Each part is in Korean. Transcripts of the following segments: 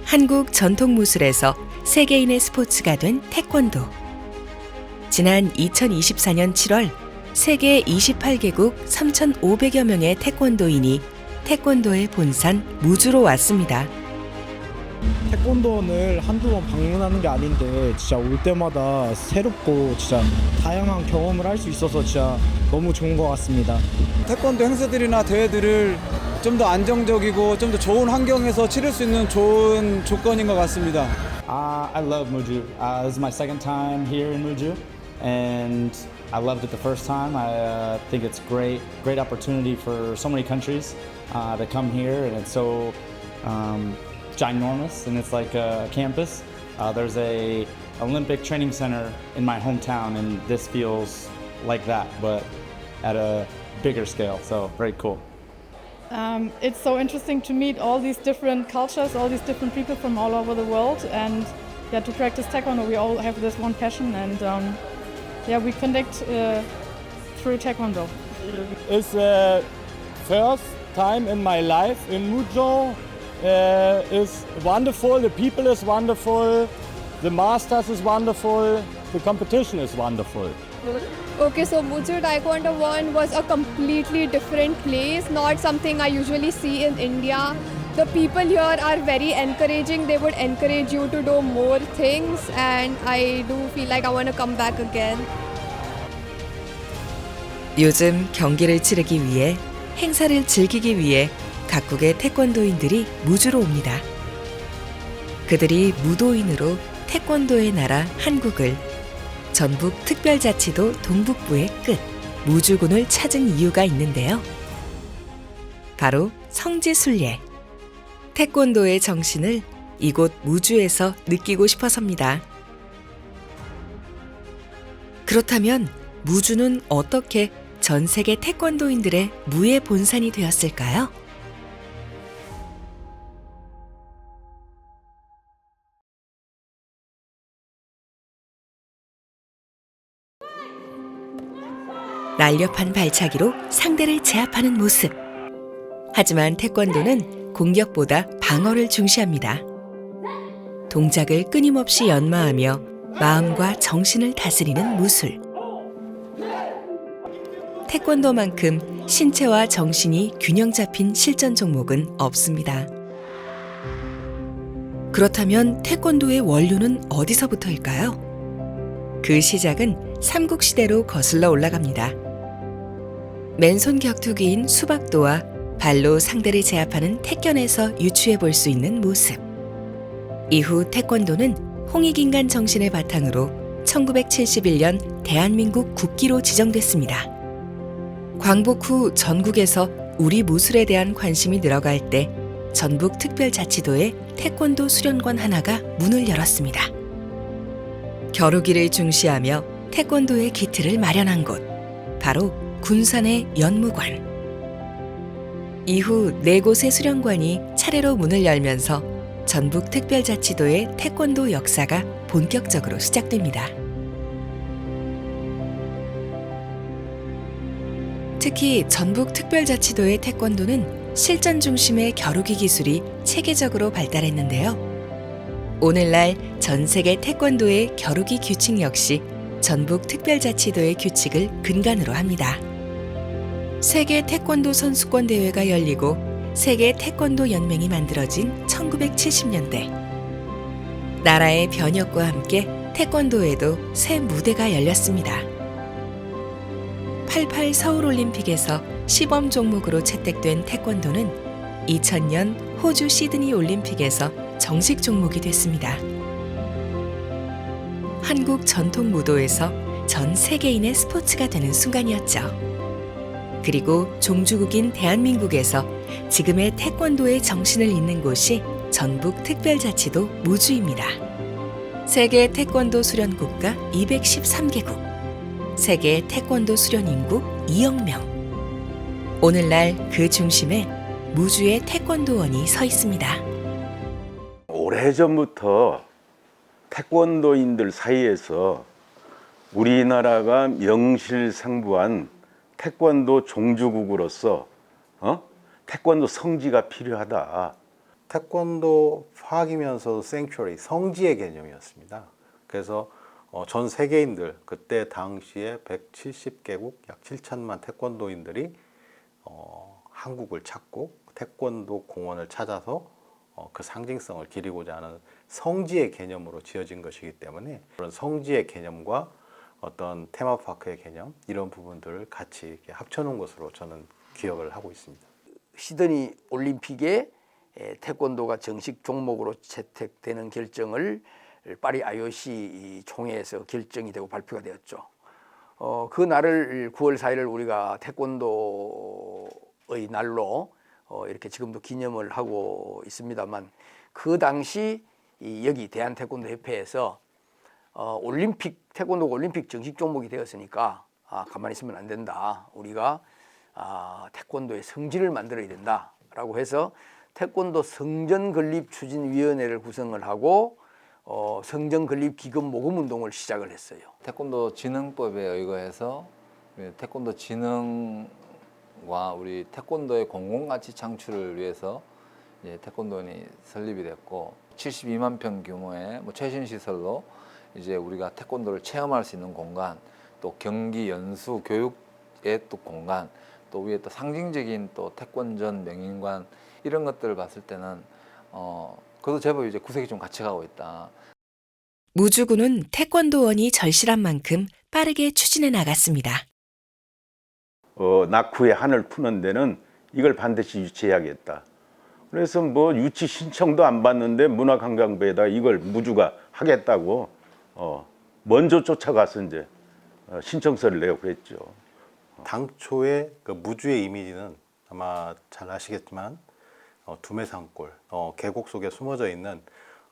한국 전통 무술에서 세계인의 스포츠가 된 태권도. 지난 2024년 7월 세계 28개국 3,500여 명의 태권도인이 태권도의 본산 무주로 왔습니다. 태권도원을 한두 번 방문하는 게 아닌데 진짜 올 때마다 새롭고 진짜 다양한 경험을 할 수 있어서 진짜 너무 좋은 것 같습니다. 태권도 행사들이나 대회들을 좀 더 안정적이고 좀 더 좋은 환경에서 치를 수 있는 좋은 조건인 것 같습니다. I love Muju. This is my second time here in Muju, and I loved it the first time. I think it's great opportunity for so many countries to come here, and it's so ginormous, and it's like a campus. There's a Olympic training center in my hometown, and this feels like that, but at a bigger scale. So very cool. It's so interesting to meet all these different cultures, all these different people from all over the world, and to practice Taekwondo. We all have this one passion, and we connect through Taekwondo. It's the first time in my life in Mujo. It's wonderful. The people is wonderful. The masters is wonderful. The competition is wonderful. Okay, so Muju Taekwondo One was a completely different place, not something I usually see in India. The people here are very encouraging. They would encourage you to do more things, and I do feel like I want to come back again. 요즘 경기를 치르기 위해 행사를 즐기기 위해 각국의 태권도인들이 무주로 옵니다. 그들이 무도인으로 태권도의 나라 한국을 전북 특별자치도 동북부의 끝 무주군을 찾은 이유가 있는데요. 바로 성지순례. 태권도의 정신을 이곳 무주에서 느끼고 싶어서입니다. 그렇다면 무주는 어떻게 전 세계 태권도인들의 무의 본산이 되었을까요? 날렵한 발차기로 상대를 제압하는 모습. 하지만 태권도는 공격보다 방어를 중시합니다. 동작을 끊임없이 연마하며 마음과 정신을 다스리는 무술. 태권도만큼 신체와 정신이 균형 잡힌 실전 종목은 없습니다. 그렇다면 태권도의 원료는 어디서부터일까요? 그 시작은 삼국시대로 거슬러 올라갑니다. 맨손 격투기인 수박도와 발로 상대를 제압하는 태견에서 유추해 볼 수 있는 모습. 이후 태권도는 홍익인간 정신을 바탕으로 1971년 대한민국 국기로 지정됐습니다. 광복 후 전국에서 우리 무술에 대한 관심이 늘어갈 때 전북 특별자치도에 태권도 수련관 하나가 문을 열었습니다. 겨루기를 중시하며 태권도의 기틀을 마련한 곳, 바로 군산의 연무관. 이후 4곳의 수련관이 차례로 문을 열면서 전북 특별자치도의 태권도 역사가 본격적으로 시작됩니다. 특히 전북 특별자치도의 태권도는 실전 중심의 겨루기 기술이 체계적으로 발달했는데요. 오늘날 전 세계 태권도의 겨루기 규칙 역시 전북 특별자치도의 규칙을 근간으로 합니다. 세계 태권도 선수권 대회가 열리고 세계 태권도 연맹이 만들어진 1970년대. 나라의 변혁과 함께 태권도에도 새 무대가 열렸습니다. 88 서울올림픽에서 시범 종목으로 채택된 태권도는 2000년 호주 시드니 올림픽에서 정식 종목이 됐습니다. 한국 전통 무도에서 전 세계인의 스포츠가 되는 순간이었죠. 그리고 종주국인 대한민국에서 지금의 태권도의 정신을 잇는 곳이 전북 특별자치도 무주입니다. 세계 태권도 수련 국가 213개국, 세계 태권도 수련 인구 2억 명. 오늘날 그 중심에 무주의 태권도원이 서 있습니다. 오래전부터 태권도인들 사이에서 우리나라가 명실상부한 태권도 종주국으로서 태권도 성지가 필요하다. 태권도 소학이면서도 생츄어리, 성지의 개념이었습니다. 그래서 전 세계인들, 그때 당시에 170개국 약 7천만 태권도인들이 한국을 찾고 태권도 공원을 찾아서 그 상징성을 기리고자 하는 성지의 개념으로 지어진 것이기 때문에 그런 성지의 개념과 어떤 테마파크의 개념 이런 부분들을 같이 이렇게 합쳐놓은 것으로 저는 기억을 하고 있습니다. 시드니 올림픽에 태권도가 정식 종목으로 채택되는 결정을 파리 IOC 총회에서 결정이 되고 발표가 되었죠. 그 날을 9월 4일을 우리가 태권도의 날로 이렇게 지금도 기념을 하고 있습니다만 그 당시 여기 대한태권도협회에서 올림픽 태권도가 올림픽 정식 종목이 되었으니까 가만히 있으면 안 된다. 우리가 태권도의 성지를 만들어야 된다라고 해서 태권도 성전건립추진위원회를 구성을 하고 성전건립기금 모금 운동을 시작을 했어요. 태권도 진흥법에 의거해서 태권도 진흥과 우리 태권도의 공공가치 창출을 위해서 태권도원이 설립이 됐고 72만 평 규모의 최신 시설로 이제 우리가 태권도를 체험할 수 있는 공간, 또 경기 연수 교육의 또 공간, 또 위에 또 상징적인 또 태권전 명인관 이런 것들을 봤을 때는 그래도 제법 이제 구색이 좀 같이 가고 있다. 무주군은 태권도원이 절실한 만큼 빠르게 추진해 나갔습니다. 낙후의 한을 푸는 데는 이걸 반드시 유치해야겠다. 그래서 뭐 유치 신청도 안 받는데 문화관광부에다 이걸 무주가 하겠다고 먼저 쫓아가서 이제 신청서를 내고 그랬죠. 당초에 그 무주의 이미지는 아마 잘 아시겠지만 두메산골, 계곡 속에 숨어져 있는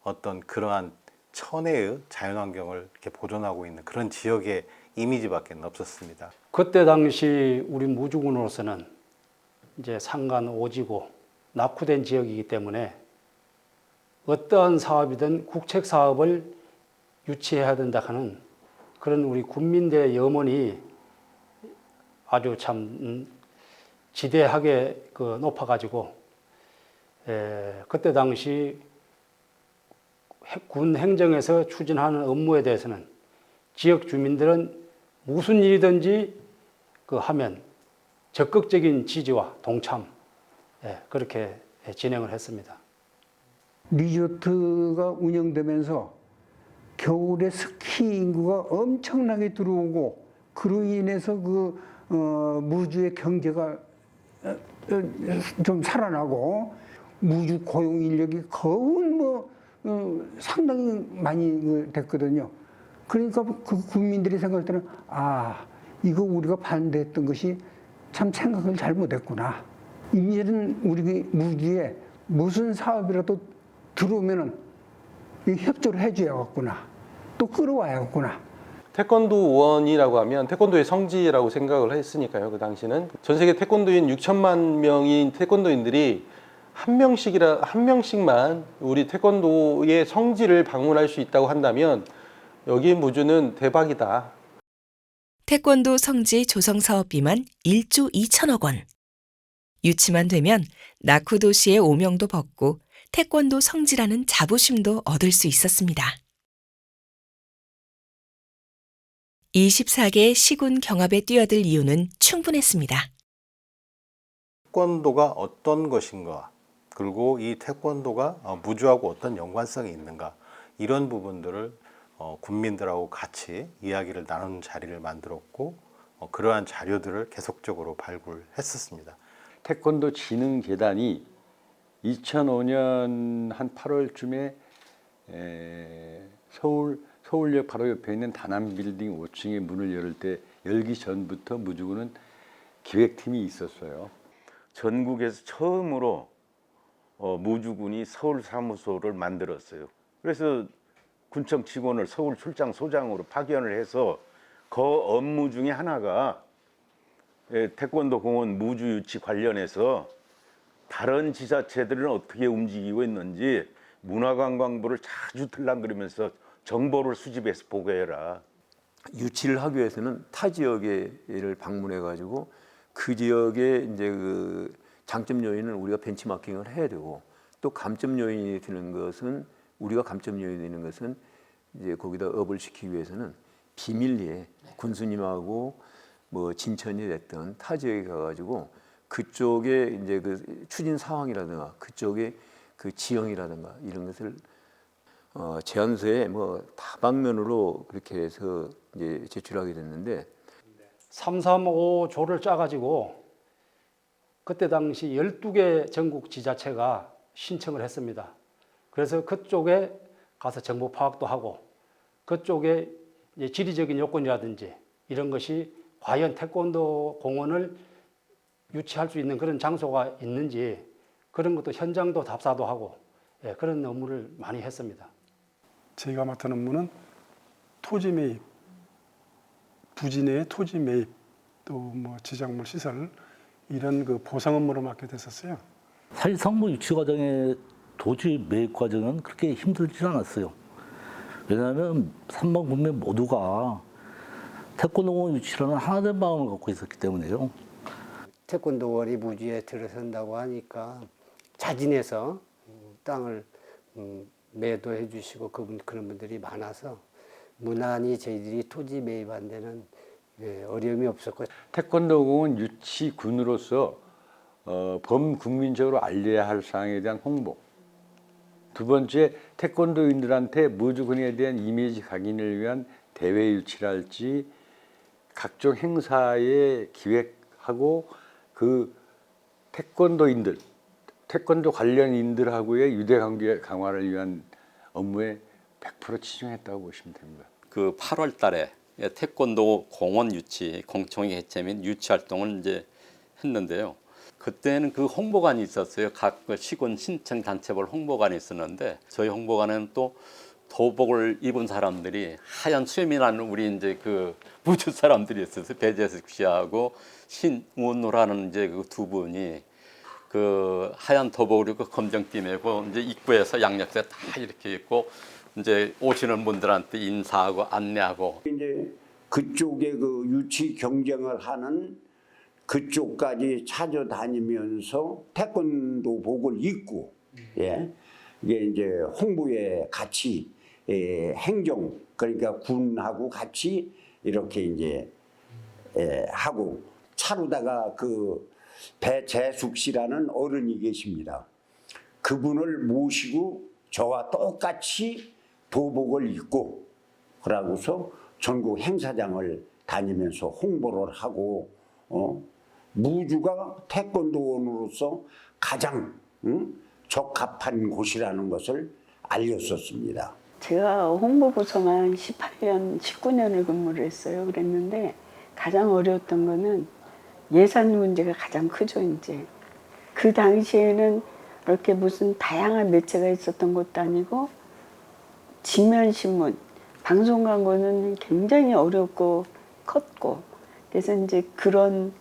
어떤 그러한 천혜의 자연환경을 이렇게 보존하고 있는 그런 지역의 이미지밖에 없었습니다. 그때 당시 우리 무주군으로서는 이제 산간 오지고 낙후된 지역이기 때문에 어떠한 사업이든 국책 사업을 유치해야 된다 하는 그런 우리 군민들의 염원이 아주 참 지대하게 높아가지고 그때 당시 군 행정에서 추진하는 업무에 대해서는 지역 주민들은 무슨 일이든지 하면 적극적인 지지와 동참 그렇게 진행을 했습니다. 리조트가 운영되면서 겨울에 스키 인구가 엄청나게 들어오고 그로 인해서 무주의 경제가 좀 살아나고 무주 고용 인력이 거의 상당히 많이 됐거든요. 그러니까 그 국민들이 생각할 때는 이거 우리가 반대했던 것이 참 생각을 잘못했구나. 이제는 우리 무주에 무슨 사업이라도 들어오면은 협조를 해줘야겠구나. 또 끌어와야겠구나. 태권도원이라고 하면 태권도의 성지라고 생각을 했으니까요. 그 당시는 전 세계 태권도인 6천만 명인 태권도인들이 한 명씩만 우리 태권도의 성지를 방문할 수 있다고 한다면 여기 무주는 대박이다. 태권도 성지 조성 사업비만 1조 2천억 원. 유치만 되면 낙후 도시의 오명도 벗고 태권도 성지라는 자부심도 얻을 수 있었습니다. 24개 시군 경합에 뛰어들 이유는 충분했습니다. 태권도가 어떤 것인가, 그리고 이 태권도가 무주하고 어떤 연관성이 있는가, 이런 부분들을 군민들하고 같이 이야기를 나누는 자리를 만들었고 그러한 자료들을 계속적으로 발굴했었습니다. 태권도 진흥재단이 2005년 한 8월쯤에 서울역 바로 옆에 있는 다남빌딩 5층의 문을 열을 때 열기 전부터 무주군은 기획팀이 있었어요. 전국에서 처음으로 무주군이 서울 사무소를 만들었어요. 그래서 군청 직원을 서울 출장 소장으로 파견을 해서 그 업무 중에 하나가 태권도 공원 무주 유치 관련해서 다른 지자체들은 어떻게 움직이고 있는지 문화관광부를 자주 들락거리면서 정보를 수집해서 보고해라. 유치를 하기 위해서는 타 지역을 방문해 가지고 그 지역의 이제 그 장점 요인을 우리가 벤치마킹을 해야 되고 또 감점 요인이 되는 것은 우리가 감점 요인이 되는 것은 이제 거기다 업을 시키기 위해서는 비밀리에 군수님하고 뭐 진천이 됐던 타 지역에 가가지고 그쪽에 이제 그 추진 상황이라든가 그쪽에 그 지형이라든가 이런 것을 제안서에 뭐 다방면으로 그렇게 해서 이제 제출하게 됐는데 335조를 짜가지고 그때 당시 12개 전국 지자체가 신청을 했습니다. 그래서 그쪽에 가서 정보 파악도 하고 그쪽에 이제 지리적인 요건이라든지 이런 것이 과연 태권도 공원을 유치할 수 있는 그런 장소가 있는지 그런 것도 현장도 답사도 하고 그런 업무를 많이 했습니다. 저희가 맡은 업무는 토지 매입, 부지 내의 토지 매입, 또 뭐 지작물 시설 이런 그 보상 업무를 맡게 됐었어요. 사실 성무 유치 과정의 도지 매입 과정은 그렇게 힘들지 않았어요. 왜냐하면 3방 군매 모두가 태권도원 유치라는 하나된 마음을 갖고 있었기 때문에요. 태권도원이 무주에 들어선다고 하니까 자진해서 땅을 매도해 주시고 그런 분들이 많아서 무난히 저희들이 토지 매입한 데는 어려움이 없었고 태권도공원 유치군으로서 범국민적으로 알려야 할 사항에 대한 홍보. 두 번째, 태권도인들한테 무주군에 대한 이미지 각인을 위한 대회 유치랄지 각종 행사의 기획하고 그 태권도인들, 태권도 관련인들하고의 유대관계 강화를 위한 업무에 100% 치중했다고 보시면 됩니다. 그 8월 달에 태권도 공원 유치, 공청회 개최 및 유치 활동을 이제 했는데요. 그때는 그 홍보관이 있었어요. 각 시군 신청 단체별 홍보관이 있었는데 저희 홍보관은 또 도복을 입은 사람들이 하얀 수염이라는 우리 이제 그 무주 사람들이 있었어요. 배재석 씨하고 신운노라는 이제 그 두 분이 그 하얀 도복을 입고 검정띠 메고 이제 입구에서 양옆에 다 이렇게 있고 이제 오시는 분들한테 인사하고 안내하고 이제 그쪽에 그 유치 경쟁을 하는 그쪽까지 찾아다니면서 태권도복을 입고 이게 이제 홍보에 같이 행정 그러니까 군하고 같이 이렇게 이제 하고 차로다가 그 배재숙 씨라는 어른이 계십니다. 그분을 모시고 저와 똑같이 도복을 입고 그러고서 전국 행사장을 다니면서 홍보를 하고 무주가 태권도원으로서 가장 적합한 곳이라는 것을 알렸었습니다. 제가 홍보부서만 18년, 19년을 근무를 했어요. 그랬는데 가장 어려웠던 거는 예산 문제가 가장 크죠, 이제. 그 당시에는 이렇게 무슨 다양한 매체가 있었던 것도 아니고 지면신문, 방송 광고는 굉장히 어렵고 컸고 그래서 이제 그런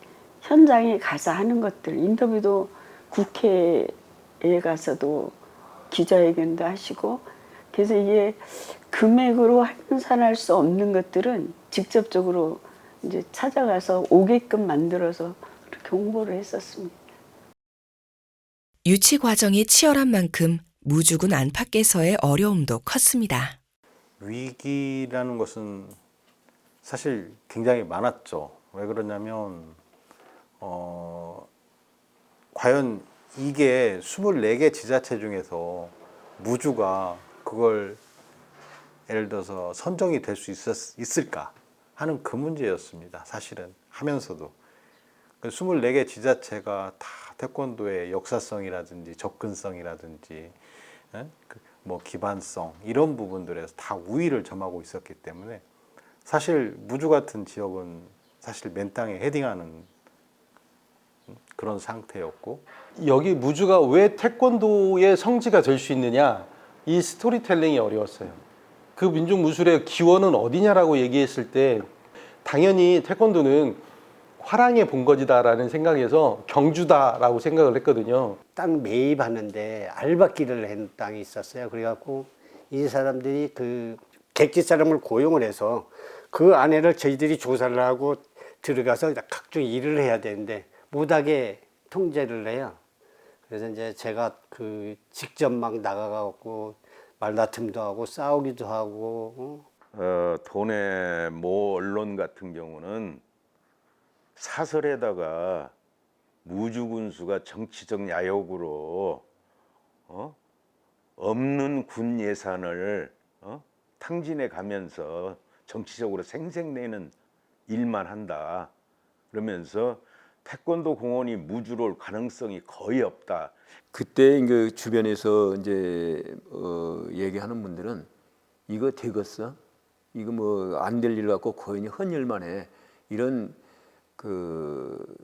현장에 가서 하는 것들, 인터뷰도 국회에 가서도 기자회견도 하시고 그래서 이게 금액으로 환산할 수 없는 것들은 직접적으로 이제 찾아가서 오게끔 만들어서 그렇게 홍보를 했었습니다. 유치 과정이 치열한 만큼 무주군 안팎에서의 어려움도 컸습니다. 위기라는 것은 사실 굉장히 많았죠. 왜 그러냐면 과연 이게 24개 지자체 중에서 무주가 그걸 예를 들어서 선정이 될 수 있을까 하는 그 문제였습니다. 사실은 하면서도 24개 지자체가 다 태권도의 역사성이라든지 접근성이라든지 뭐 기반성 이런 부분들에서 다 우위를 점하고 있었기 때문에 사실 무주 같은 지역은 사실 맨 땅에 헤딩하는 그런 상태였고 여기 무주가 왜 태권도의 성지가 될 수 있느냐 이 스토리텔링이 어려웠어요. 그 민족 무술의 기원은 어디냐라고 얘기했을 때 당연히 태권도는 화랑의 본거지다라는 생각에서 경주다라고 생각을 했거든요. 땅 매입하는데 알박기를 한 땅이 있었어요. 그래갖고 이 사람들이 그 객지 사람을 고용을 해서 그 안에를 저희들이 조사를 하고 들어가서 각종 일을 해야 되는데 못하게 통제를 해요. 그래서 이제 제가 그 직접 막 나가갖고 말다툼도 하고 싸우기도 하고. 도내 모 언론 같은 경우는 사설에다가 무주군수가 정치적 야욕으로 없는 군 예산을 탕진해 가면서 정치적으로 생색내는 일만 한다. 그러면서 태권도 공원이 무주로 올 가능성이 거의 없다. 그때 그 주변에서 이제 얘기하는 분들은 이거 되겠어? 이거 뭐 안 될 일 같고 거의 헌일만 해. 이런 그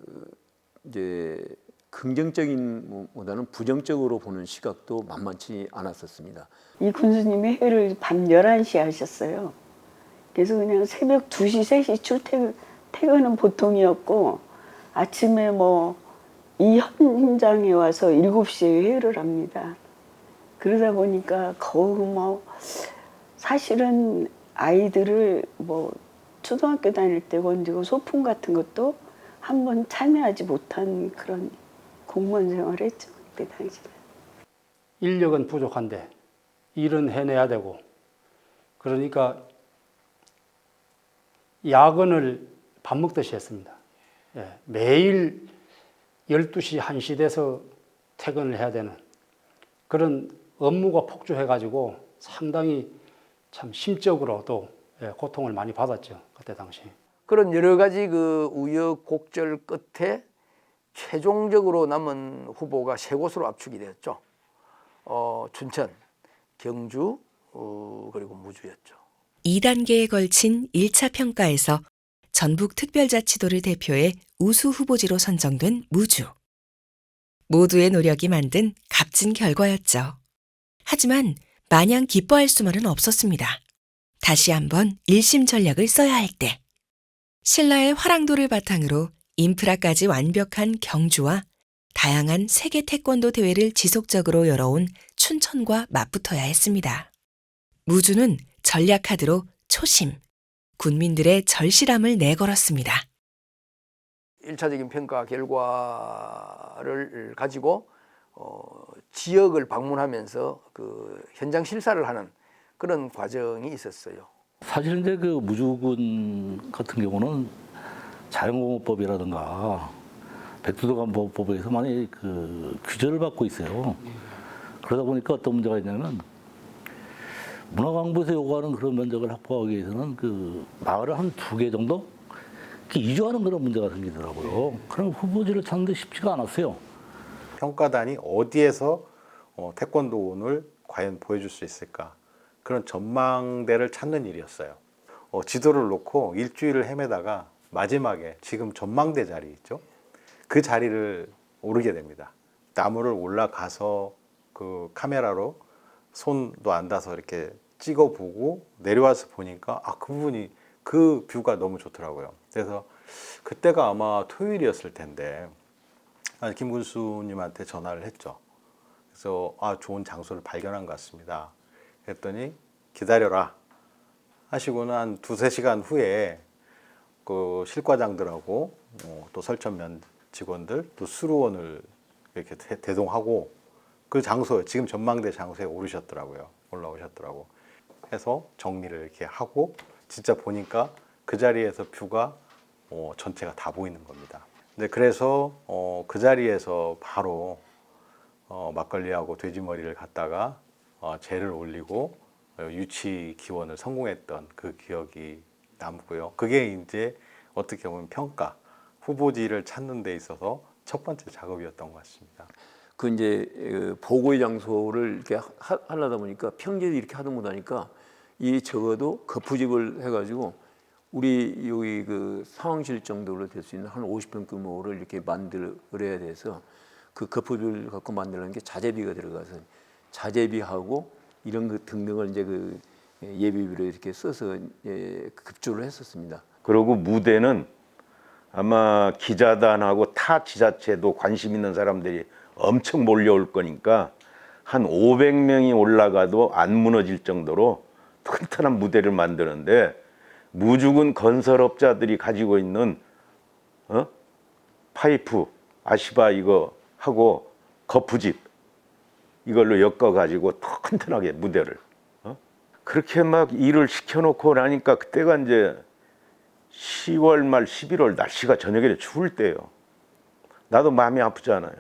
이제 긍정적인 보다는 부정적으로 보는 시각도 만만치 않았었습니다. 이 군수님이 회를 밤 11시에 하셨어요. 그래서 그냥 새벽 2시, 3시 퇴근은 보통이었고 아침에 뭐 이 현장에 와서 7시에 회를 합니다. 그러다 보니까 거의 뭐 사실은 아이들을 뭐 초등학교 다닐 때 건지고 소풍 같은 것도 한번 참여하지 못한 그런 공무원 생활을 했죠. 그때 당시에. 인력은 부족한데 일은 해내야 되고 그러니까 야근을 밥 먹듯이 했습니다. 예, 매일 12시, 1시 돼서 퇴근을 해야 되는 그런 업무가 폭주해가지고 상당히 참 심적으로도 고통을 많이 받았죠. 그때 당시. 그런 여러 가지 그 우여곡절 끝에 최종적으로 남은 후보가 3곳으로 압축이 되었죠. 춘천, 경주, 그리고 무주였죠. 2단계에 걸친 1차 평가에서 전북특별자치도를 대표해 우수 후보지로 선정된 무주. 모두의 노력이 만든 값진 결과였죠. 하지만 마냥 기뻐할 수만은 없었습니다. 다시 한번 일심 전략을 써야 할 때. 신라의 화랑도를 바탕으로 인프라까지 완벽한 경주와 다양한 세계 태권도 대회를 지속적으로 열어온 춘천과 맞붙어야 했습니다. 무주는 전략 카드로 초심, 군민들의 절실함을 내걸었습니다. 1차적인 평가 결과를 가지고 지역을 방문하면서 그 현장 실사를 하는 그런 과정이 있었어요. 사실 이제 그 무주군 같은 경우는 자연공업법이라든가 백두도간법에서 많이 그 규제를 받고 있어요. 그러다 보니까 어떤 문제가 있냐면 문화광부에서 요구하는 그런 면적을 확보하기 위해서는 그 마을을 한 2개 정도 이주하는 그런 문제가 생기더라고요. 그럼 후보지를 찾는데 쉽지가 않았어요. 평가단이 어디에서 태권도원을 과연 보여줄 수 있을까? 그런 전망대를 찾는 일이었어요. 지도를 놓고 일주일을 헤매다가 마지막에 지금 전망대 자리 있죠? 그 자리를 오르게 됩니다. 나무를 올라가서 그 카메라로 손도 안 닿아서 이렇게 찍어보고 내려와서 보니까 그 부분이 그 뷰가 너무 좋더라고요. 그래서 그때가 아마 토요일이었을 텐데 김 군수님한테 전화를 했죠. 그래서 좋은 장소를 발견한 것 같습니다. 그랬더니 기다려라 하시고는 한 2-3시간 후에 그 실과장들하고 또 설천면 직원들 또 수로원을 이렇게 대동하고 그 장소 지금 전망대 장소에 올라오셨더라고. 해서 정리를 이렇게 하고 진짜 보니까 그 자리에서 뷰가 전체가 다 보이는 겁니다. 근데 그래서 그 자리에서 바로 막걸리하고 돼지머리를 갖다가 재를 올리고 유치 기원을 성공했던 그 기억이 남고요. 그게 이제 어떻게 보면 평가 후보지를 찾는 데 있어서 첫 번째 작업이었던 것 같습니다. 그 이제 보고의 장소를 이렇게 하려다 보니까 평지에 이렇게 하다 못하니까 이 적어도 거푸집을 해가지고 우리 여기 그 상황실 정도로 될 수 있는 한 50평 규모를 이렇게 만들어야 돼서 그 거푸집을 갖고 만들는 게 자재비가 들어가서 자재비하고 이런 것 등등을 이제 그 예비비로 이렇게 써서 급조를 했었습니다. 그리고 무대는 아마 기자단하고 타 지자체도 관심 있는 사람들이 엄청 몰려올 거니까 한 500명이 올라가도 안 무너질 정도로 튼튼한 무대를 만드는데 무주군 건설업자들이 가지고 있는 파이프, 아시바 이거 하고 거푸집 이걸로 엮어가지고 튼튼하게 무대를 그렇게 막 일을 시켜놓고 나니까 그때가 이제 10월 말 11월 날씨가 저녁에 추울 때요. 나도 마음이 아프잖아요.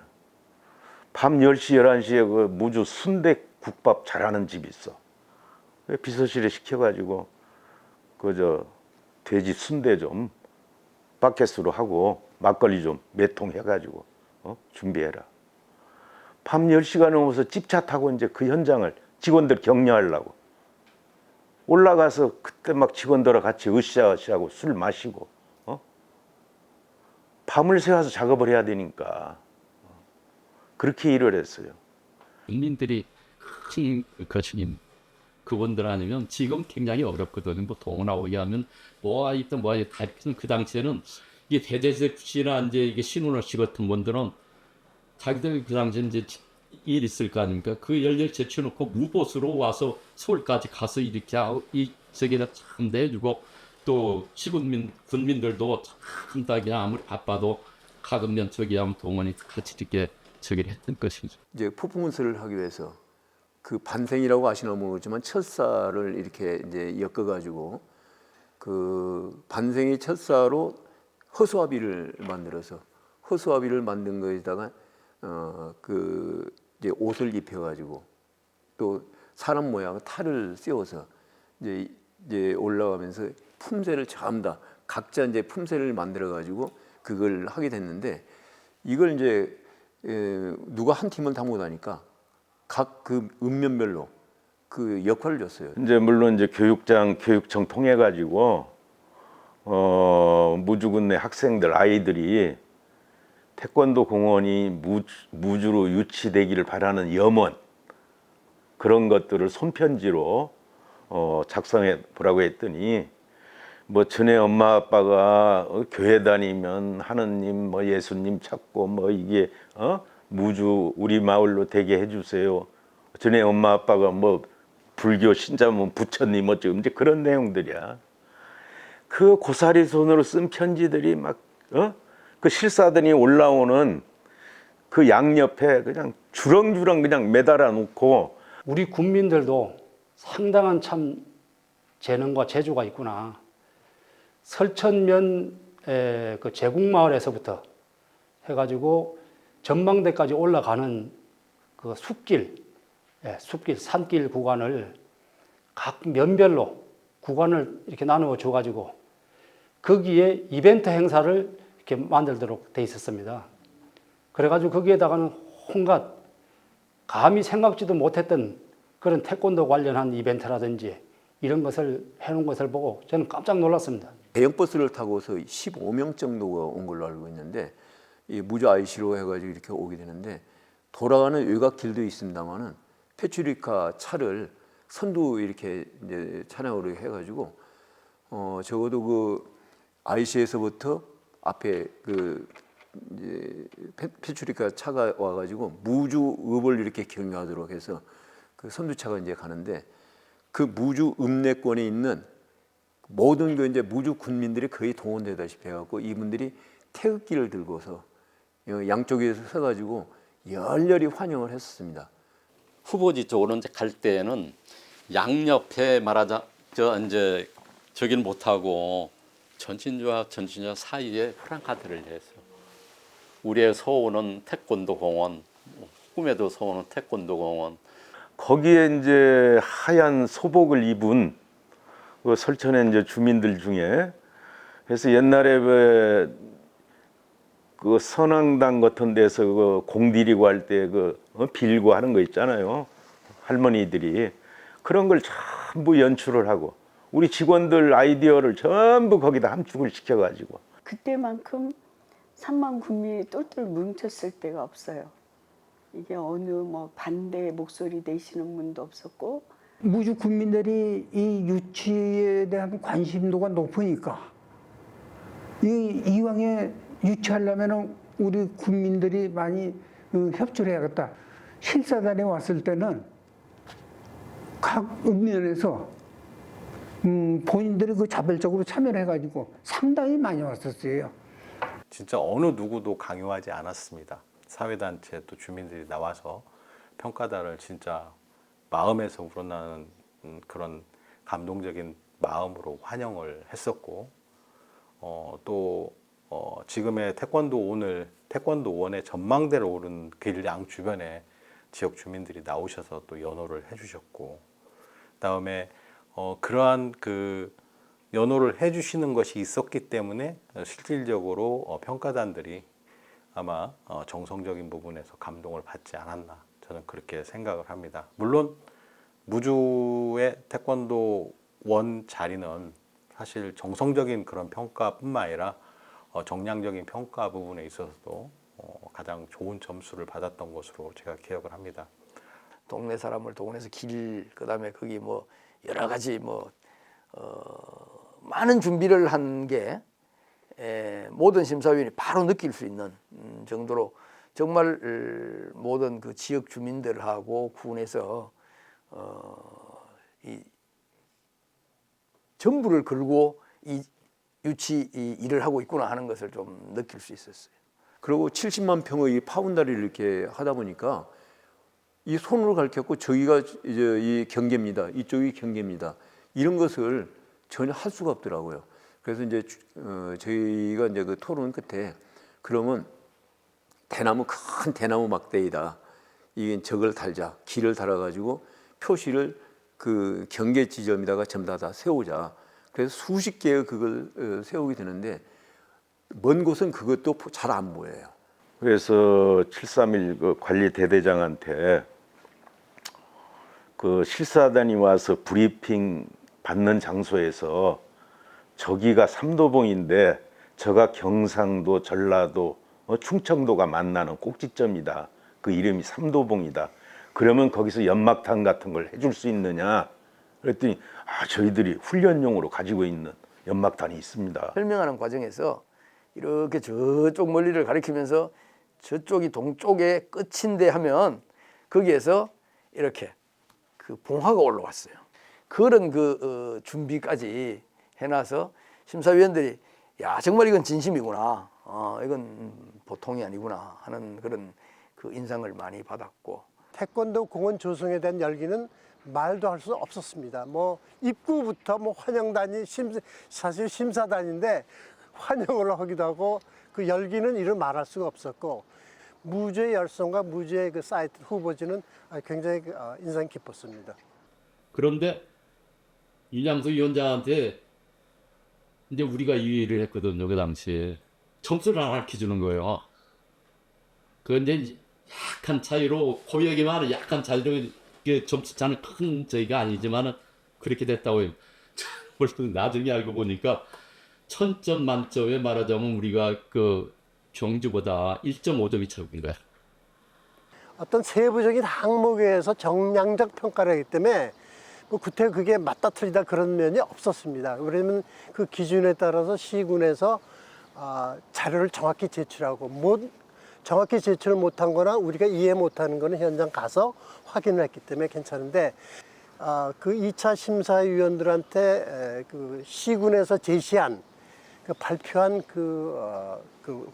밤 10시 11시에 그 무주 순대국밥 잘하는 집이 있어. 비서실에 시켜가지고 그 돼지 순대 좀 바켓으로 하고 막걸리 좀 몇 통 해가지고 준비해라. 밤 10시가 넘어서 집차 타고 이제 그 현장을 직원들 격려하려고 올라가서 그때 막 직원들과 같이 으쌰으쌰하고 술 마시고 밤을 새워서 작업을 해야 되니까 그렇게 일을 했어요. 국민들이 큰 거친 그분들 아니면 지금 굉장히 어렵거든요. 뭐 동원하고 하면 뭐가 있든 뭐가 있든 그 당시에는 이게 대대적시나 이제 이게 신원호 씨 같은 분들은 자기들 그 당시에 이제 일 있을 거 아닙니까? 그 열렬 제쳐놓고 무보수로 와서 서울까지 가서 이렇게 하고 이 저기다 참 내주고 또 시군민 군민들도 참 그냥 아무리 바빠도 가급면 저기 하면 동원이 같이 이렇게 저기를 했던 것이죠. 이제 퍼포먼스를 하기 위해서 그 반생이라고 아시나 모르지만 철사를 이렇게 이제 엮어가지고 그 반생이 철사로 허수아비를 만들어서 허수아비를 만든 거에다가 그 이제 옷을 입혀가지고 또 사람 모양 탈을 씌워서 이제 올라가면서 품새를 전부 다 각자 이제 품새를 만들어가지고 그걸 하게 됐는데 이걸 이제 누가 한 팀은 다 못하니까 각 그 읍면별로 그 역할을 줬어요. 이제 물론 이제 교육청 통해 가지고 무주군 내 학생들 아이들이 태권도 공원이 무주로 유치되기를 바라는 염원 그런 것들을 손편지로 작성해 보라고 했더니 뭐 전에 엄마 아빠가 교회 다니면 하느님 뭐 예수님 찾고 뭐 이게 무주 우리 마을로 되게 해주세요. 전에 엄마 아빠가 뭐 불교 신자면 부처님 어쩌고 이제 그런 내용들이야. 그 고사리 손으로 쓴 편지들이 막 그 실사들이 올라오는 그 양옆에 그냥 주렁주렁 그냥 매달아 놓고 우리 군민들도 상당한 참 재능과 재주가 있구나. 설천면 그 제국마을에서부터 해가지고 전망대까지 올라가는 그 숲길, 산길 구간을 각 면별로 구간을 이렇게 나누어 줘가지고 거기에 이벤트 행사를 이렇게 만들도록 돼 있었습니다. 그래가지고 거기에다가는 온갖 감히 생각지도 못했던 그런 태권도 관련한 이벤트라든지 이런 것을 해놓은 것을 보고 저는 깜짝 놀랐습니다. 대형 버스를 타고서 15명 정도가 온 걸로 알고 있는데 이 무주 IC로 해가지고 이렇게 오게 되는데 돌아가는 외곽길도 있습니다만은 페츄리카 차를 선두 이렇게 이제 차량으로 해가지고 적어도 그 IC에서부터 앞에 그 이제 페츄리카 차가 와가지고 무주읍을 이렇게 경유하도록 해서 그 선두차가 이제 가는데 그 무주 읍내권에 있는 모든 그 이제 무주 군민들이 거의 동원되다시피 해갖고 이분들이 태극기를 들고서 양쪽에서 서가지고 열렬히 환영을 했었습니다. 후보지 쪽으로 이제 갈 때는 양옆에 말하자 이제 저기는 못하고 전신주와 사이에 프랑카드를 해서 우리의 소원은 태권도 공원, 꿈에도 소원은 태권도 공원. 거기에 이제 하얀 소복을 입은 그 설천의 이제 주민들 중에 그래서 옛날에 그 선앙당 같은 데서 그 공디리고 할 때 그 빌고 하는 거 있잖아요. 할머니들이 그런 걸 전부 연출을 하고 우리 직원들 아이디어를 전부 거기다 함축을 시켜가지고 그때만큼 3만 군민이 똘똘 뭉쳤을 때가 없어요. 이게 어느 뭐 반대 목소리 내시는 분도 없었고 무주 국민들이 이 유치에 대한 관심도가 높으니까 이왕에 유치하려면 우리 국민들이 많이 협조를 해야겠다. 실사단에 왔을 때는 각 읍면에서 본인들이 그 자발적으로 참여를 해가지고 상당히 많이 왔었어요. 진짜 어느 누구도 강요하지 않았습니다. 사회단체 또 주민들이 나와서 평가단을 진짜 마음에서 우러나는 그런 감동적인 마음으로 환영을 했었고 또 지금의 태권도원의 전망대를 오른 길양 주변에 지역 주민들이 나오셔서 또 연호를 해주셨고, 그다음에 그러한 그 연호를 해주시는 것이 있었기 때문에 실질적으로 평가단들이 아마 정성적인 부분에서 감동을 받지 않았나, 저는 그렇게 생각을 합니다. 물론 무주의 태권도원 자리는 사실 정성적인 그런 평가뿐만 아니라 정량적인 평가 부분에 있어서도 가장 좋은 점수를 받았던 것으로 제가 기억을 합니다. 동네 사람을 동원해서 그다음에 거기 뭐 여러 가지 많은 준비를 한 게 모든 심사위원이 바로 느낄 수 있는 정도로 정말 모든 그 지역 주민들하고 군에서 이 전부를 걸고 이 유치 일을 하고 있구나 하는 것을 좀 느낄 수 있었어요. 그리고 70만 평의 파운다리를 이렇게 하다 보니까 이 손으로 가르쳤고 저기가 이제 이 경계입니다. 이쪽이 경계입니다. 이런 것을 전혀 할 수가 없더라고요. 그래서 이제 저희가 이제 그 토론 끝에 그러면 큰 대나무 막대기다. 이게 적을 달자. 길을 달아가지고 표시를 그 경계 지점에다가 전부 다 세우자. 그래서 수십 개의 그걸 세우게 되는데 먼 곳은 그것도 잘 안 보여요. 그래서 731 그 관리 대대장한테 그 실사단이 와서 브리핑 받는 장소에서 저기가 삼도봉인데 저가 경상도, 전라도, 충청도가 만나는 꼭지점이다. 그 이름이 삼도봉이다. 그러면 거기서 연막탄 같은 걸 해줄 수 있느냐? 그랬더니 저희들이 훈련용으로 가지고 있는 연막탄이 있습니다. 설명하는 과정에서 이렇게 저쪽 멀리를 가리키면서 저쪽이 동쪽의 끝인데 하면 거기에서 이렇게 그 봉화가 올라왔어요. 그런 그 준비까지 해놔서 심사위원들이 야 정말 이건 진심이구나, 이건 보통이 아니구나 하는 그런 그 인상을 많이 받았고, 태권도 공원 조성에 대한 열기는 말도 할 수 없었습니다. 뭐 입구부터 뭐 환영단이 사실 심사단인데 환영을 하기도 하고 그 열기는 이루 말할 수가 없었고, 무주의 열성과 무주의 그 사이트 후보지는 굉장히 인상 깊었습니다. 그런데 이양수 위원장한테 이제 우리가 2위를 했거든요. 그 당시에 점수를 안 알려주는 거예요. 그런데 약간 차이로 고역이만 약간 차이로 점수 차는 큰 저희가 아니지만은 그렇게 됐다고요. 물론 나중에 알고 보니까 1000점 만점에 말하자면 우리가 그 경주보다 1.5점이 적은 거야. 어떤 세부적인 항목에서 정량적 평가를 하기 때문에 뭐 구태 그게 맞다 틀리다 그런 면이 없었습니다. 왜냐면 그 기준에 따라서 시군에서 자료를 정확히 제출하고 정확히 제출을 못한 거나 우리가 이해 못하는 거는 현장 가서 확인을 했기 때문에 괜찮은데, 그 2차 심사위원들한테 그 시군에서 제시한 그 발표한 그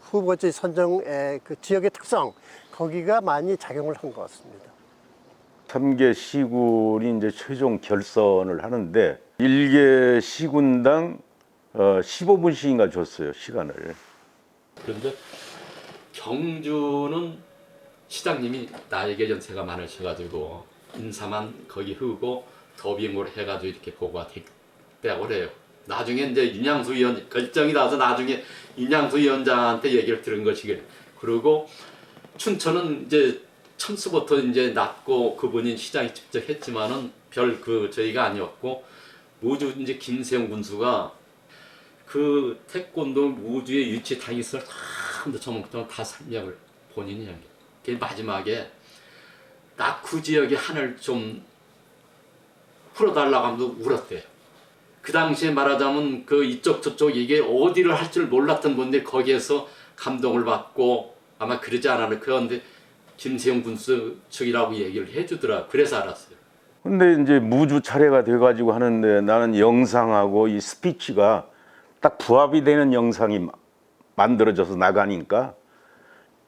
후보지 선정의 그 지역의 특성, 거기가 많이 작용을 한 것 같습니다. 3개 시군이 이제 최종 결선을 하는데 1개 시군당 15분씩인가 줬어요, 시간을. 그런데 경주는 시장님이 나에게 연세가 많으셔가지고 인사만 거기 흐고 더빙을 해가지고 이렇게 보고가 됐다고 그래요. 나중에 이제 윤양수 위원 결정이 나서 나중에 윤양수 위원장한테 얘기를 들은 것이길. 그리고 춘천은 이제 첨수부터 이제 났고 그분이 시장이 직접 했지만은 별 그 저희가 아니었고, 무주 이제 김세영 군수가 그 태권도 무주의 유치 당일을 다 처음부터 다 설명을 본인이 한 게. 그 마지막에 낙후 지역의 하늘 좀 풀어달라고 하면서 울었대요. 그 당시에 말하자면 그 이쪽 저쪽 이게 어디를 할 줄 몰랐던 분들이 거기에서 감동을 받고 아마 그러지 않았나. 그런데 김세영 군수 측이라고 얘기를 해주더라. 그래서 알았어요. 근데 이제 무주 차례가 돼가지고 하는데 나는 영상하고 이 스피치가 딱 부합이 되는 영상이 만들어져서 나가니까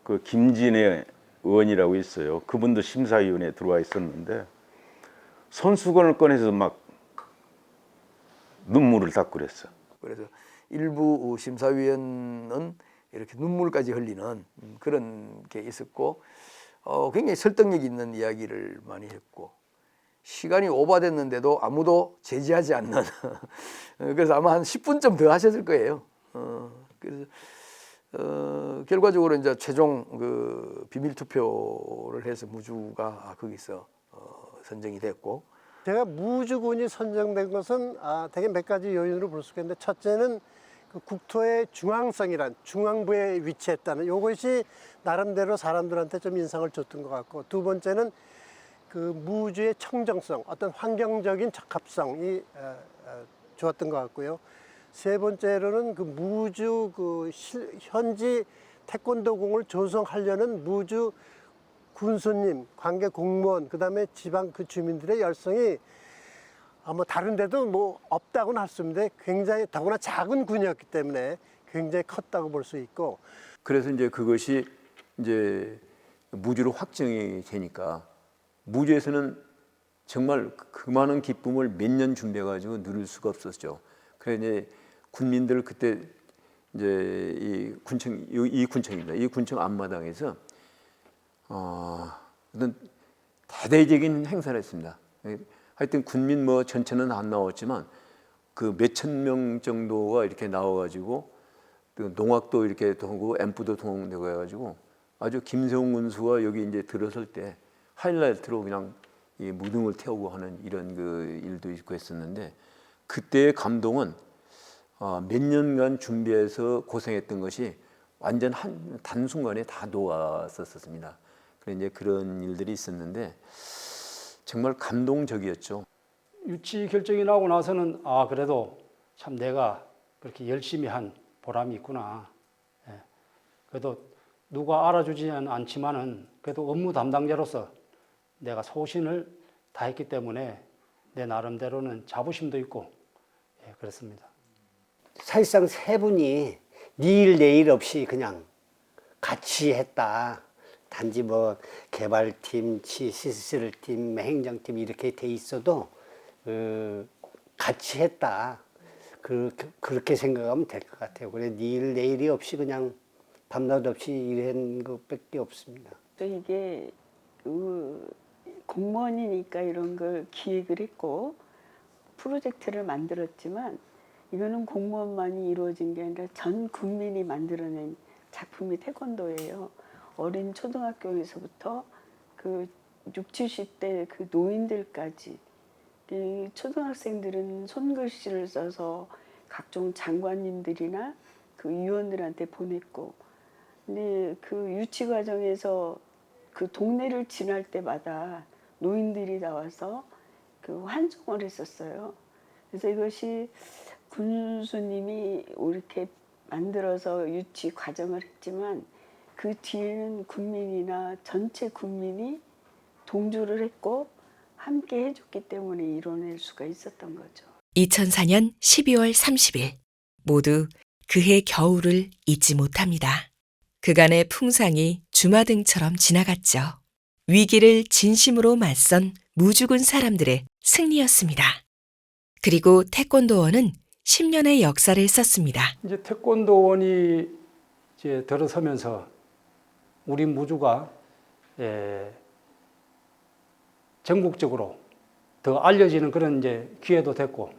그 김진애 의원이라고 있어요. 그분도 심사위원회에 들어와 있었는데 손수건을 꺼내서 막 눈물을 닦고 그랬어. 그래서 일부 심사위원은 이렇게 눈물까지 흘리는 그런 게 있었고 굉장히 설득력 있는 이야기를 많이 했고 시간이 오버됐는데도 아무도 제지하지 않는 그래서 아마 한 10분쯤 더 하셨을 거예요. 그래서 결과적으로 이제 최종 그 비밀 투표를 해서 무주가 거기서 선정이 됐고 제가 무주군이 선정된 것은 되게 몇 가지 요인으로 볼 수 있겠는데 첫째는 그 국토의 중앙성이란 중앙부에 위치했다는 이것이 나름대로 사람들한테 좀 인상을 줬던 것 같고 두 번째는 그 무주의 청정성, 어떤 환경적인 적합성이 좋았던 것 같고요. 세 번째로는 그 무주 그 현지 태권도공을 조성하려는 무주 군수님, 관계 공무원, 그다음에 지방 그 주민들의 열성이 뭐 다른 데도 뭐 없다고는 할 수 없는데 굉장히 더구나 작은 군이었기 때문에 굉장히 컸다고 볼 수 있고 그래서 이제 그것이 이제 무주로 확정이 되니까 무주에서는 정말 그 많은 기쁨을 몇 년 준비해 가지고 누릴 수가 없었죠. 그래서 이제 군민들 그때 이제 이 군청입니다. 이 군청 앞마당에서 어떤 대대적인 행사를 했습니다. 하여튼 군민 뭐 전체는 안 나왔지만 그 몇천 명 정도가 이렇게 나와가지고 또 농악도 이렇게 동고 앰프도 동되고 해가지고 아주 김세웅 군수가 여기 이제 들어설 때 하이라이트로 그냥 이 무등을 태우고 하는 이런 그 일도 있고 했었는데 그때의 감동은 몇 년간 준비해서 고생했던 것이 완전 한 단순간에 다 녹았었습니다. 그래서 이제 그런 일들이 있었는데 정말 감동적이었죠. 유치 결정이 나오고 나서는 그래도 참 내가 그렇게 열심히 한 보람이 있구나. 예. 그래도 누가 알아주지는 않지만은 그래도 업무 담당자로서 내가 소신을 다했기 때문에 내 나름대로는 자부심도 있고 그렇습니다. 사실상 세 분이 니일 내일 없이 그냥 같이 했다. 단지 뭐 개발팀, 시설팀, 행정팀 이렇게 돼 있어도 같이 했다. 그렇게 생각하면 될 것 같아요. 그래 니일 내일이 없이 그냥 밤낮 없이 일한 것밖에 없습니다. 또 이게 공무원이니까 이런 걸 기획을 했고 프로젝트를 만들었지만 이거는 공무원만이 이루어진 게 아니라 전 국민이 만들어낸 작품이 태권도예요. 어린 초등학교에서부터 그 60, 70대 그 노인들까지 이 초등학생들은 손글씨를 써서 각종 장관님들이나 그 위원들한테 보냈고 근데 그 유치 과정에서 그 동네를 지날 때마다 노인들이 나와서 그 환송을 했었어요. 그래서 이것이 군수님이 이렇게 만들어서 유치 과정을 했지만 그 뒤에는 국민이나 전체 국민이 동조를 했고 함께 해줬기 때문에 이뤄낼 수가 있었던 거죠. 2004년 12월 30일 모두 그해 겨울을 잊지 못합니다. 그간의 풍상이 주마등처럼 지나갔죠. 위기를 진심으로 맞선 무주군 사람들의 승리였습니다. 그리고 태권도원은 10년의 역사를 썼습니다. 이제 태권도원이 이제 들어서면서 우리 무주가 전국적으로 더 알려지는 그런 이제 기회도 됐고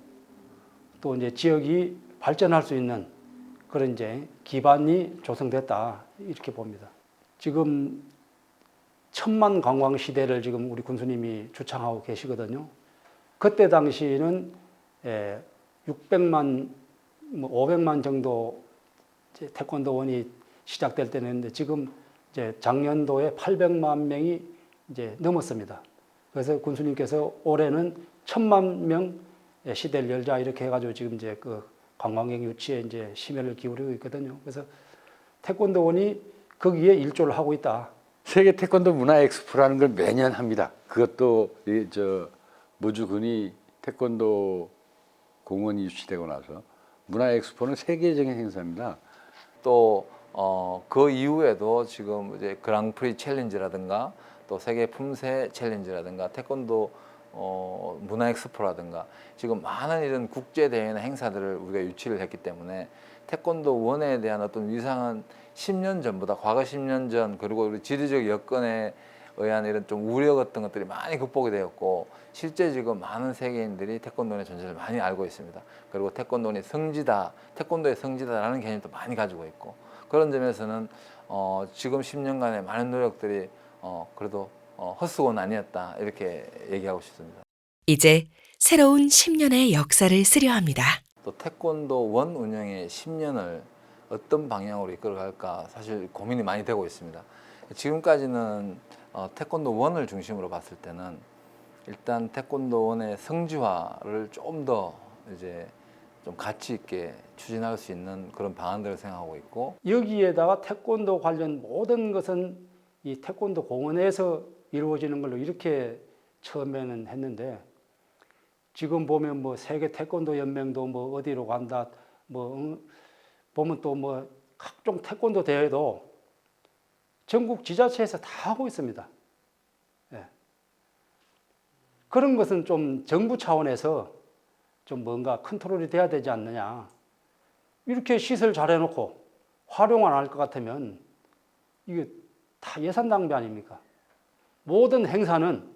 또 이제 지역이 발전할 수 있는 그런 이제 기반이 조성됐다 이렇게 봅니다. 지금 1000만 관광 시대를 지금 우리 군수님이 주창하고 계시거든요. 그때 당시는 600만, 500만 정도 이제 태권도원이 시작될 때였는데 지금 이제 작년도에 800만 명이 이제 넘었습니다. 그래서 군수님께서 올해는 1000만 명 시대를 열자 이렇게 해가지고 지금 이제 그 관광객 유치에 이제 심혈을 기울이고 있거든요. 그래서 태권도원이 거기에 일조를 하고 있다. 세계 태권도 문화 엑스포라는 걸 매년 합니다. 그것도 무주군이 태권도 공원이 유치되고 나서 문화 엑스포는 세계적인 행사입니다. 또 그 이후에도 지금 이제 그랑프리 챌린지라든가 또 세계 품새 챌린지라든가 태권도 문화 엑스포라든가 지금 많은 이런 국제 대회나 행사들을 우리가 유치를 했기 때문에 태권도 원에 대한 어떤 위상은 10년 전보다 과거 10년 전 그리고 우리 지리적 여건에 의한 이런 좀 우려 같은 것들이 많이 극복이 되었고 실제 지금 많은 세계인들이 태권도의 존재를 많이 알고 있습니다. 그리고 태권도의 성지다, 태권도의 성지다라는 개념도 많이 가지고 있고 그런 점에서는 지금 10년간의 많은 노력들이 그래도 헛수고는 아니었다 이렇게 얘기하고 싶습니다. 이제 새로운 10년의 역사를 쓰려 합니다. 또 태권도 원 운영의 10년을 어떤 방향으로 이끌어갈까 사실 고민이 많이 되고 있습니다. 지금까지는 태권도 원을 중심으로 봤을 때는 일단 태권도 원의 성지화를 좀 더 이제 좀 가치 있게 추진할 수 있는 그런 방안들을 생각하고 있고 여기에다가 태권도 관련 모든 것은 이 태권도 공원에서 이루어지는 걸로 이렇게 처음에는 했는데 지금 보면 뭐 세계 태권도 연맹도 뭐 어디로 간다 뭐 보면 또 뭐 각종 태권도 대회도 전국 지자체에서 다 하고 있습니다. 예. 그런 것은 좀 정부 차원에서 좀 뭔가 컨트롤이 돼야 되지 않느냐. 이렇게 시설 잘 해놓고 활용 안 할 것 같으면 이게 다 예산 낭비 아닙니까? 모든 행사는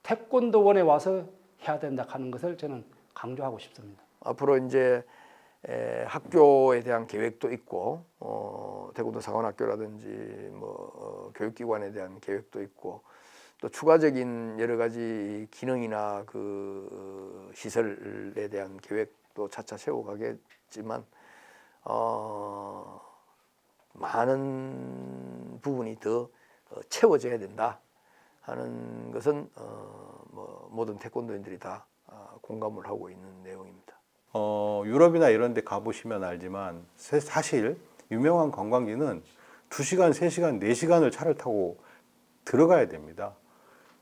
태권도원에 와서 해야 된다 하는 것을 저는 강조하고 싶습니다. 앞으로 이제 학교에 대한 계획도 있고 태권도 사관학교라든지 뭐 교육기관에 대한 계획도 있고 또 추가적인 여러 가지 기능이나 그 시설에 대한 계획도 차차 세워가겠지만 많은 부분이 더 채워져야 된다 하는 것은 뭐 모든 태권도인들이 다 공감을 하고 있는 내용입니다. 유럽이나 이런 데 가보시면 알지만 사실 유명한 관광지는 2시간, 3시간, 4시간을 차를 타고 들어가야 됩니다.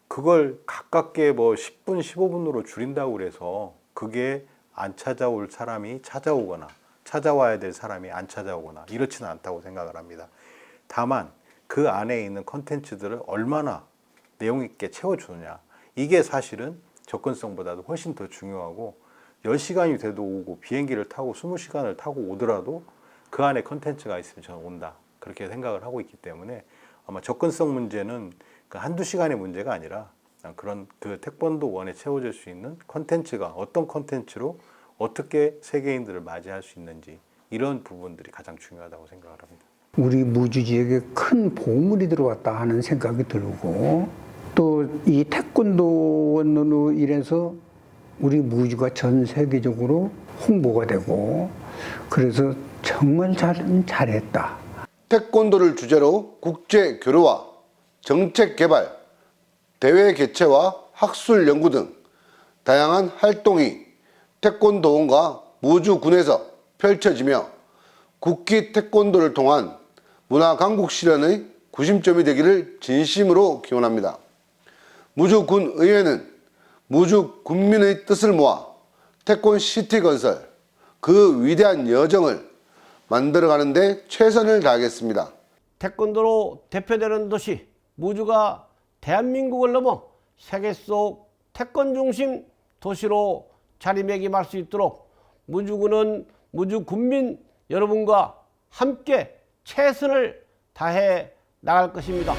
그걸 가깝게 뭐 10분, 15분으로 줄인다고 그래서 그게 안 찾아올 사람이 찾아오거나 찾아와야 될 사람이 안 찾아오거나 이렇지는 않다고 생각을 합니다. 다만 그 안에 있는 콘텐츠들을 얼마나 내용 있게 채워주느냐 이게 사실은 접근성보다도 훨씬 더 중요하고 10시간이 돼도 오고 비행기를 타고 20시간을 타고 오더라도 그 안에 콘텐츠가 있으면 저는 온다 그렇게 생각을 하고 있기 때문에 아마 접근성 문제는 한두 시간의 문제가 아니라 그런 그 태권도 원에 채워질 수 있는 콘텐츠가 어떤 콘텐츠로 어떻게 세계인들을 맞이할 수 있는지 이런 부분들이 가장 중요하다고 생각을 합니다. 우리 무주지에게 큰 보물이 들어왔다 하는 생각이 들고 또 이 태권도원으로 인해서 우리 무주가 전 세계적으로 홍보가 되고 그래서 정말 잘했다. 태권도를 주제로 국제 교류와 정책 개발, 대회 개최와 학술 연구 등 다양한 활동이 태권도원과 무주군에서 펼쳐지며 국기 태권도를 통한 문화 강국 실현의 구심점이 되기를 진심으로 기원합니다. 무주군 의회는 무주 군민의 뜻을 모아 태권시티 건설, 그 위대한 여정을 만들어가는 데 최선을 다하겠습니다. 태권도로 대표되는 도시 무주가 대한민국을 넘어 세계 속 태권 중심 도시로 자리매김할 수 있도록 무주군은 무주 군민 여러분과 함께 최선을 다해 나갈 것입니다.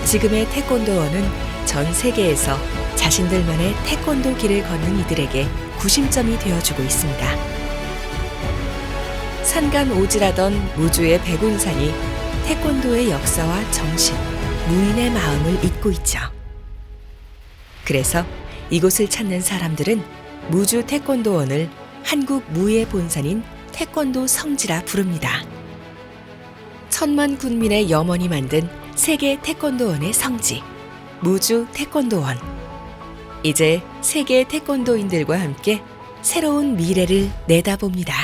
지금의 태권도원은 전 세계에서 자신들만의 태권도 길을 걷는 이들에게 구심점이 되어주고 있습니다. 산간오지라던 무주의 백운산이 태권도의 역사와 정신, 무인의 마음을 잇고 있죠. 그래서 이곳을 찾는 사람들은 무주 태권도원을 한국 무의 본산인 태권도 성지라 부릅니다. 1000만 군민의 염원이 만든 세계 태권도원의 성지, 무주 태권도원. 이제 세계 태권도인들과 함께 새로운 미래를 내다봅니다.